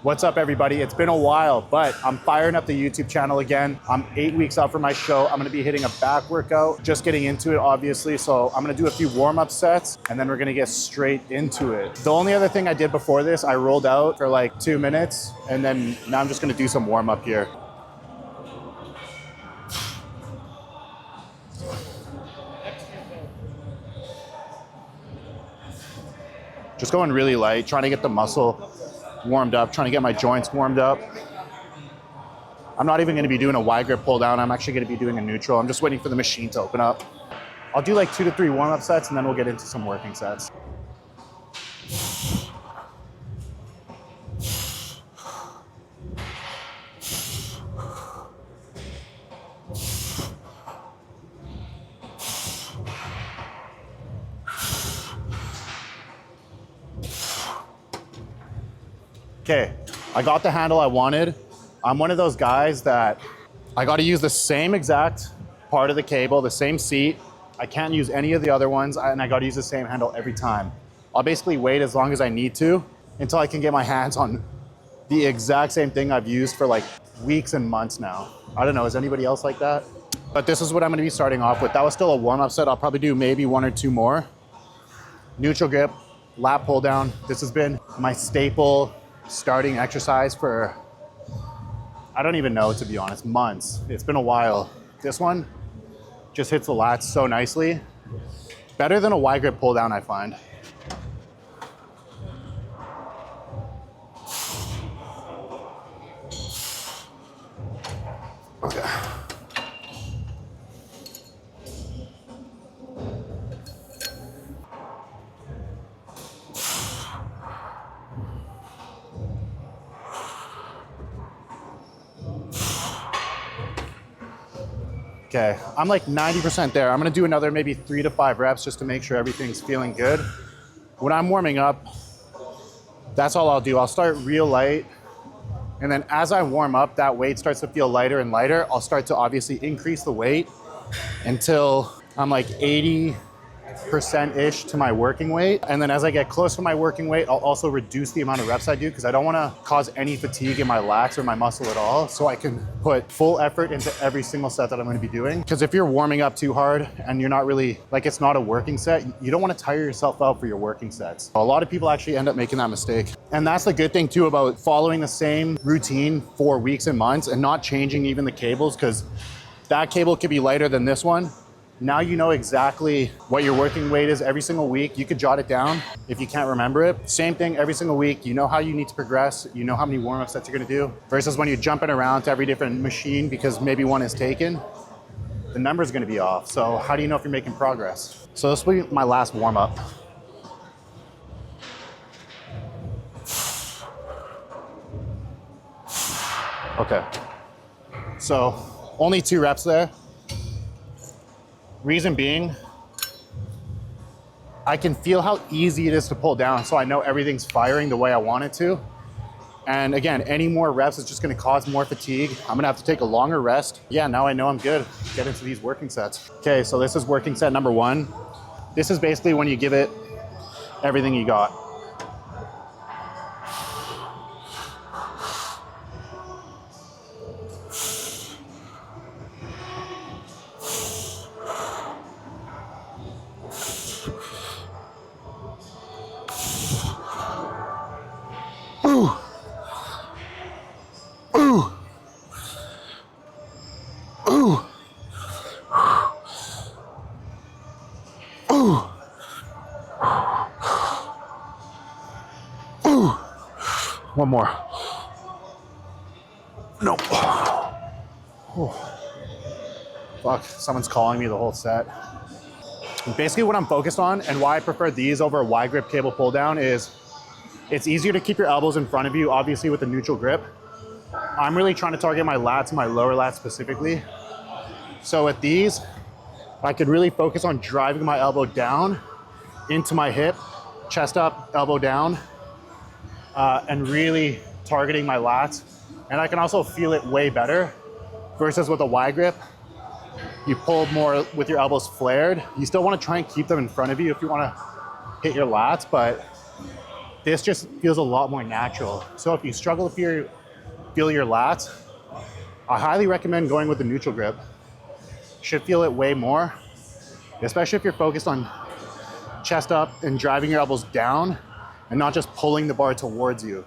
What's up, everybody? It's been a while, but I'm firing up the YouTube channel again. I'm 8 weeks out from my show. I'm gonna be hitting a back workout, just getting into it, obviously. So I'm gonna do a few warm-up sets, and then we're gonna get straight into it. The only other thing I did before this, I rolled out for like 2 minutes, and then now I'm just gonna do some warm-up here. Just going really light, trying to get the muscle warmed up, trying to get my joints warmed up. I'm not even gonna be doing a wide grip pull down. I'm actually gonna be doing a neutral. I'm just waiting for the machine to open up. I'll do like 2 to 3 warm-up sets, and then we'll get into some working sets. Okay, I got the handle I wanted. I'm one of those guys that I got to use the same exact part of the cable, the same seat. I can't use any of the other ones, and I got to use the same handle every time. I'll basically wait as long as I need to until I can get my hands on the exact same thing I've used for like weeks and months now. I don't know, is anybody else like that? But this is what I'm going to be starting off with. That was still a warm-up set. I'll probably do maybe 1 or 2 more. Neutral grip, lat pull down. This has been my staple starting exercise for, I don't even know, to be honest, months. It's been a while. This one just hits the lats so nicely. Better than a wide grip pull down, I find. Okay. Okay, I'm like 90% there. I'm gonna do another maybe 3 to 5 reps just to make sure everything's feeling good. When I'm warming up, that's all I'll do. I'll start real light, and then as I warm up, that weight starts to feel lighter and lighter. I'll start to obviously increase the weight until I'm like 80%-ish to my working weight. And then as I get close to my working weight, I'll also reduce the amount of reps I do, because I don't wanna cause any fatigue in my lats or my muscle at all, so I can put full effort into every single set that I'm gonna be doing. Because if you're warming up too hard and you're not really, like, it's not a working set, you don't wanna tire yourself out for your working sets. A lot of people actually end up making that mistake. And that's the good thing too about following the same routine for weeks and months and not changing even the cables, because that cable could be lighter than this one. Now you know exactly what your working weight is every single week. You could jot it down if you can't remember it. Same thing every single week. You know how you need to progress. You know how many warm-up sets you're gonna do. Versus when you're jumping around to every different machine because maybe one is taken, the number's gonna be off. So how do you know if you're making progress? So this will be my last warm-up. Okay, so only 2 reps there. Reason being, I can feel how easy it is to pull down, so I know everything's firing the way I want it to. And again, any more reps is just gonna cause more fatigue. I'm gonna have to take a longer rest. Yeah, now I know I'm good. Get into these working sets. Okay, so this is working set number 1. This is basically when you give it everything you got. One more. No. Oh. Fuck, someone's calling me the whole set. Basically what I'm focused on and why I prefer these over a wide grip cable pull down is it's easier to keep your elbows in front of you, obviously with a neutral grip. I'm really trying to target my lats, my lower lats specifically. So with these, I could really focus on driving my elbow down into my hip, chest up, elbow down, and really targeting my lats. And I can also feel it way better versus with a wide grip. You pull more with your elbows flared. You still want to try and keep them in front of you if you want to hit your lats, but This just feels a lot more natural. So if you struggle to feel your lats, I highly recommend going with the neutral grip. Should feel it way more, especially if you're focused on chest up and driving your elbows down and not just pulling the bar towards you.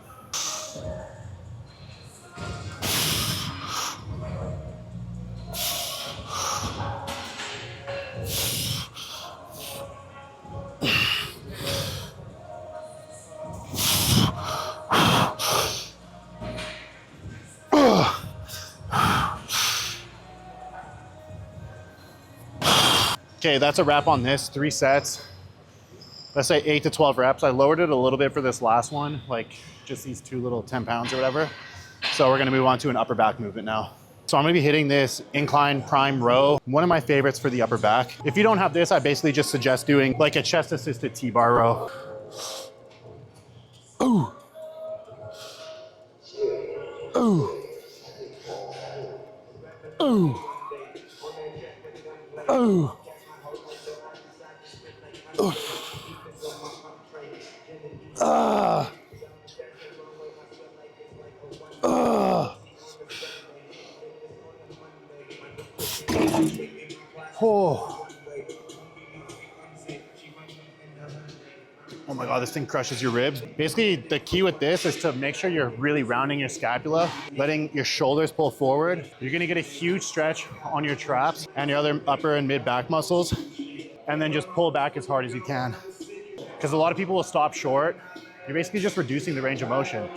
Okay, that's a wrap on this, 3 sets. Let's say 8 to 12 reps. I lowered it a little bit for this last one, like just these 2 little 10 pounds or whatever. So we're gonna move on to an upper back movement now. So I'm gonna be hitting this incline prime row, one of my favorites for the upper back. If you don't have this, I basically just suggest doing like a chest assisted T-bar row. Ooh. Ooh. Ooh. Ooh. Oh. Oh my God, this thing crushes your ribs. Basically, the key with this is to make sure you're really rounding your scapula, letting your shoulders pull forward. You're gonna get a huge stretch on your traps and your other upper and mid back muscles, and then just pull back as hard as you can. Because a lot of people will stop short. You're basically just reducing the range of motion.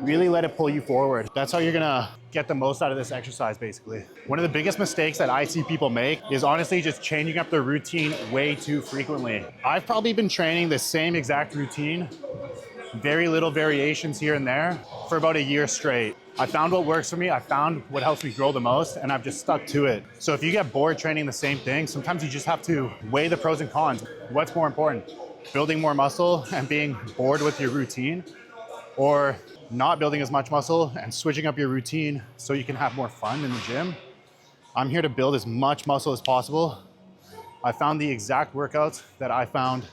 Really let it pull you forward. That's how you're gonna get the most out of this exercise, basically. One of the biggest mistakes that I see people make is honestly just changing up their routine way too frequently. I've probably been training the same exact routine, very little variations here and there, for about a year straight. I found what works for me, I found what helps me grow the most, and I've just stuck to it. So if you get bored training the same thing, sometimes you just have to weigh the pros and cons. What's more important? Building more muscle and being bored with your routine, or not building as much muscle and switching up your routine so you can have more fun in the gym. I'm here to build as much muscle as possible. I found the exact workouts that I found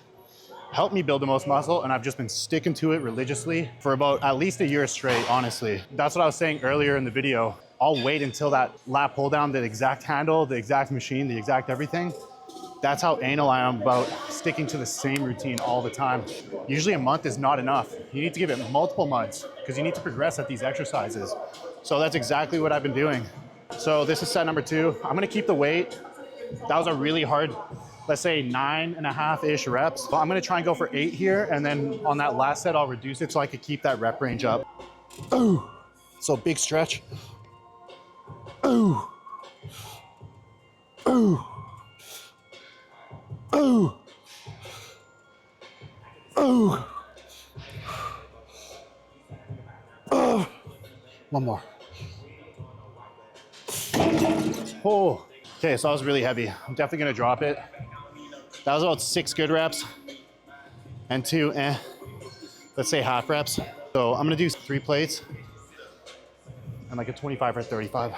helped me build the most muscle, and I've just been sticking to it religiously for about at least a year straight, honestly. That's what I was saying earlier in the video. I'll wait until that lat pull down, the exact handle, the exact machine, the exact everything. That's how anal I am about sticking to the same routine all the time. Usually a month is not enough. You need to give it multiple months because you need to progress at these exercises. So that's exactly what I've been doing. So this is set number 2. I'm gonna keep the weight. That was a really hard, let's say 9.5-ish reps. But I'm gonna try and go for 8 here, and then on that last set, I'll reduce it so I could keep that rep range up. Ooh, so big stretch. Ooh, ooh. Ooh. Ooh. One more. Oh. Okay, so that was really heavy. I'm definitely gonna drop it. That was about 6 good reps and 2, let's say half reps. So I'm gonna do 3 plates and like a 25 or 35.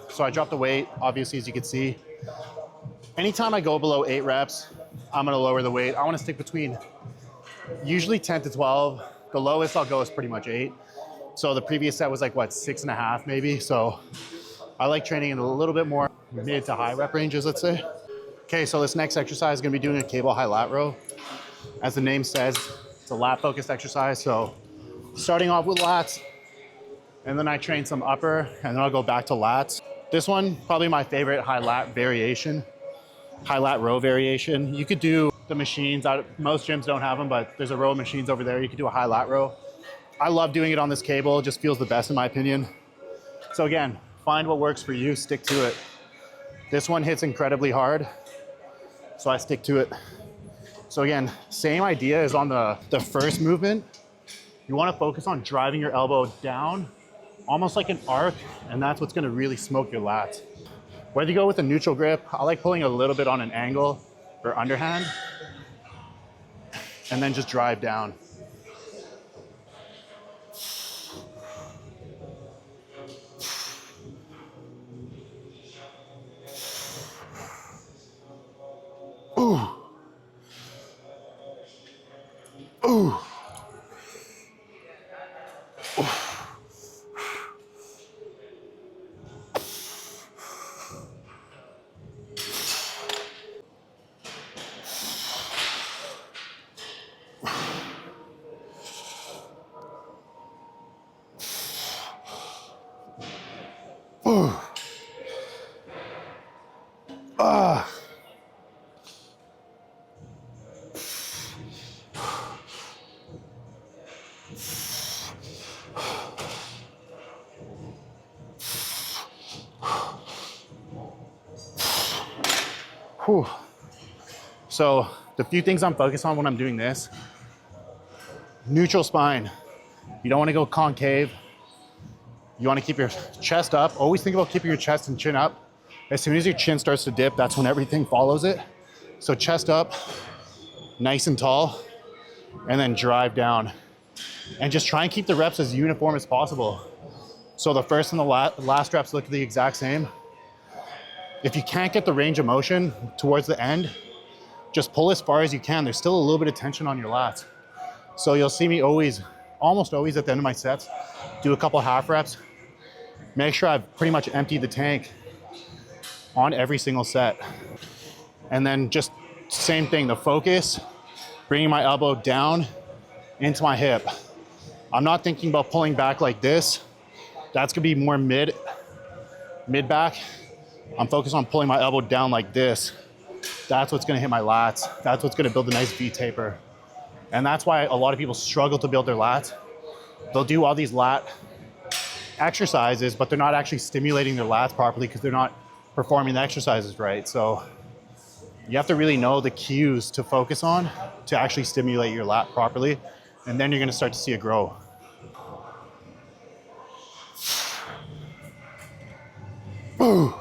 So I dropped the weight, obviously, as you can see. Anytime I go below 8 reps, I'm gonna lower the weight. I wanna stick between usually 10 to 12. The lowest I'll go is pretty much 8. So the previous set was like, what, 6.5 maybe? So I like training in a little bit more mid to high rep ranges, let's say. Okay, so this next exercise is gonna be doing a cable high lat row. As the name says, it's a lat focused exercise. So starting off with lats, and then I train some upper, and then I'll go back to lats. This one, probably my favorite high lat variation, high lat row variation. You could do the machines, most gyms don't have them, but there's a row of machines over there. You could do a high lat row. I love doing it on this cable. It just feels the best in my opinion. So again, find what works for you, stick to it. This one hits incredibly hard, so I stick to it. So again, same idea as on the first movement. You wanna focus on driving your elbow down almost like an arc, and that's what's gonna really smoke your lats. Whether you go with a neutral grip, I like pulling a little bit on an angle or underhand, and then just drive down. Ooh. Ooh. Ooh. Ah. Whew. So the few things I'm focused on when I'm doing this: neutral spine. You don't want to go concave. You want to keep your chest up. Always think about keeping your chest and chin up. As soon as your chin starts to dip, that's when everything follows it. So chest up, nice and tall, and then drive down. And just try and keep the reps as uniform as possible. So the first and the last reps look the exact same. If you can't get the range of motion towards the end, just pull as far as you can. There's still a little bit of tension on your lats. So you'll see me always, almost always at the end of my sets, do a couple half reps. Make sure I've pretty much emptied the tank on every single set. And then just same thing, the focus, bringing my elbow down into my hip. I'm not thinking about pulling back like this. That's gonna be more mid back. I'm focused on pulling my elbow down like this. That's what's gonna hit my lats. That's what's gonna build a nice V taper. And that's why a lot of people struggle to build their lats. They'll do all these lat exercises, but they're not actually stimulating their lats properly because they're not performing the exercises right. So you have to really know the cues to focus on to actually stimulate your lat properly. And then you're gonna start to see it grow. Ooh.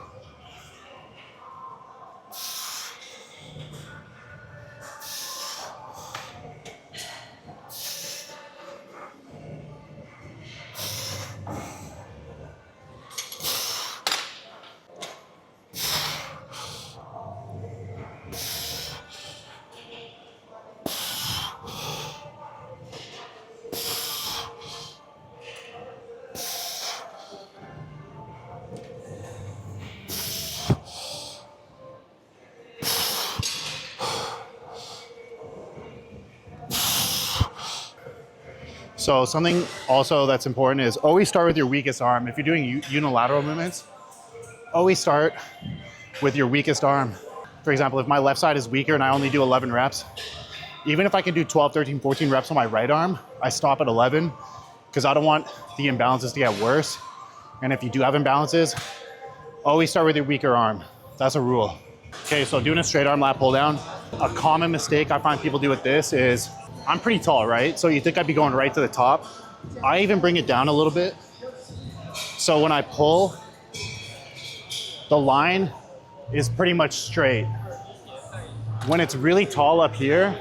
So something also that's important is always start with your weakest arm. If you're doing unilateral movements, always start with your weakest arm. For example, if my left side is weaker and I only do 11 reps, even if I can do 12, 13, 14 reps on my right arm, I stop at 11 because I don't want the imbalances to get worse. And if you do have imbalances, always start with your weaker arm. That's a rule. Okay, so doing a straight arm lat pull down, a common mistake I find people do with this is, I'm pretty tall, right? So you think I'd be going right to the top. I even bring it down a little bit. So when I pull, the line is pretty much straight. When it's really tall up here,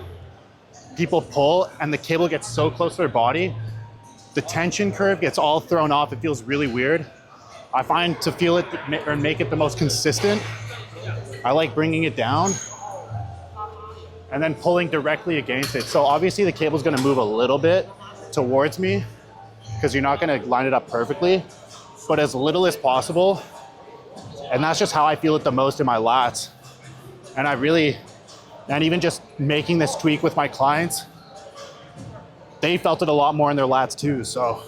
people pull and the cable gets so close to their body, the tension curve gets all thrown off. It feels really weird. I find to feel it or make it the most consistent, I like bringing it down and then pulling directly against it. So obviously the cable's gonna move a little bit towards me because you're not gonna line it up perfectly, but as little as possible. And that's just how I feel it the most in my lats. And even just making this tweak with my clients, they felt it a lot more in their lats too, so.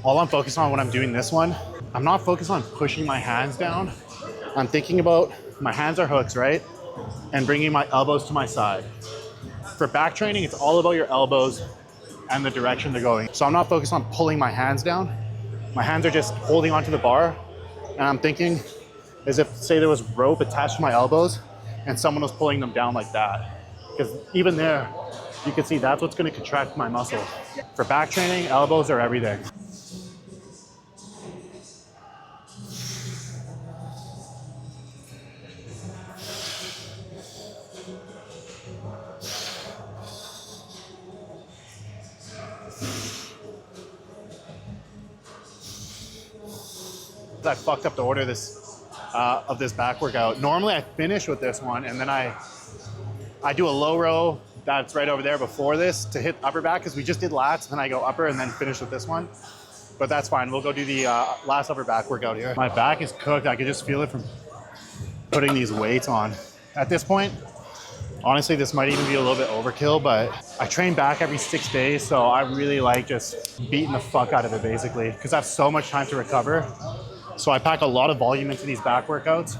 All I'm focused on when I'm doing this one, I'm not focused on pushing my hands down. I'm thinking about my hands are hooks, right? And bringing my elbows to my side. For back training, it's all about your elbows and the direction they're going. So I'm not focused on pulling my hands down. My hands are just holding onto the bar, and I'm thinking as if, say there was rope attached to my elbows and someone was pulling them down like that. Because even there, you can see that's what's gonna contract my muscle. For back training, elbows are everything. I fucked up the order of this back workout. Normally I finish with this one and then I do a low row that's right over there before this to hit upper back, because we just did lats, then I go upper and then finish with this one. But that's fine, we'll go do the last upper back workout here. My back is cooked, I can just feel it from putting these weights on. At this point, honestly, this might even be a little bit overkill, but I train back every 6 days, so I really like just beating the fuck out of it basically, because I have so much time to recover. So I pack a lot of volume into these back workouts,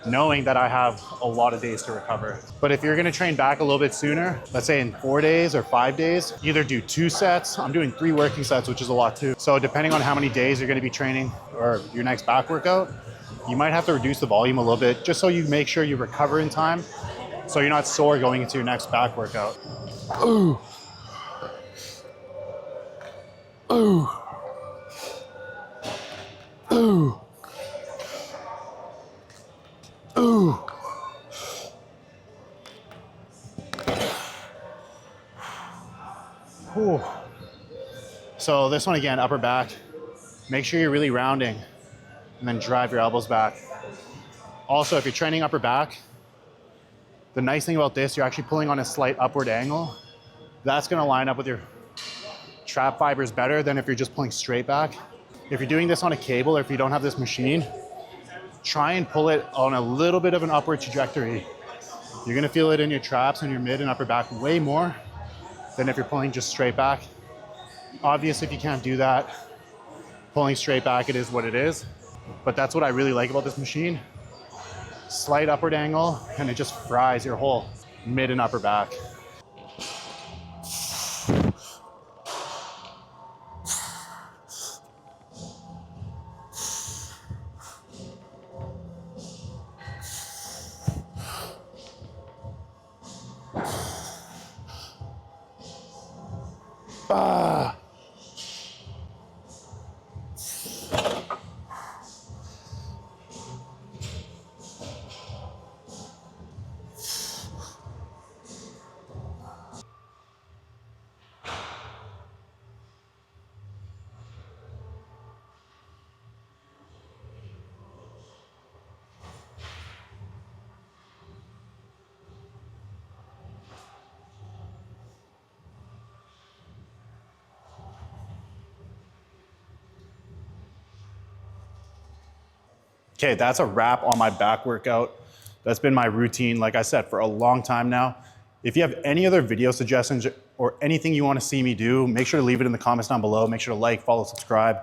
knowing that I have a lot of days to recover. But if you're gonna train back a little bit sooner, let's say in 4 days or 5 days, either do 2 sets. I'm doing 3 working sets, which is a lot too. So depending on how many days you're gonna be training or your next back workout, you might have to reduce the volume a little bit just so you make sure you recover in time, so you're not sore going into your next back workout. Ooh. Ooh. Ooh. Ooh. Ooh. So this one again, upper back. Make sure you're really rounding and then drive your elbows back. Also, if you're training upper back, the nice thing about this, you're actually pulling on a slight upward angle. That's gonna line up with your trap fibers better than if you're just pulling straight back. If you're doing this on a cable or if you don't have this machine, try and pull it on a little bit of an upward trajectory. You're gonna feel it in your traps and your mid and upper back way more than if you're pulling just straight back. Obviously, if you can't do that, pulling straight back, it is what it is. But that's what I really like about this machine. Slight upward angle, and it just fries your whole mid and upper back. Ah. Okay, that's a wrap on my back workout. That's been my routine, like I said, for a long time now. If you have any other video suggestions or anything you want to see me do, make sure to leave it in the comments down below. Make sure to like, follow, subscribe.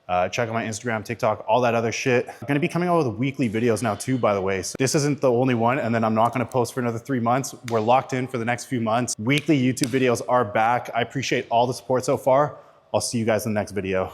Check out my Instagram, TikTok, all that other shit. I'm gonna be coming out with weekly videos now too, by the way. So this isn't the only one, and then I'm not gonna post for another 3 months. We're locked in for the next few months. Weekly YouTube videos are back. I appreciate all the support so far. I'll see you guys in the next video.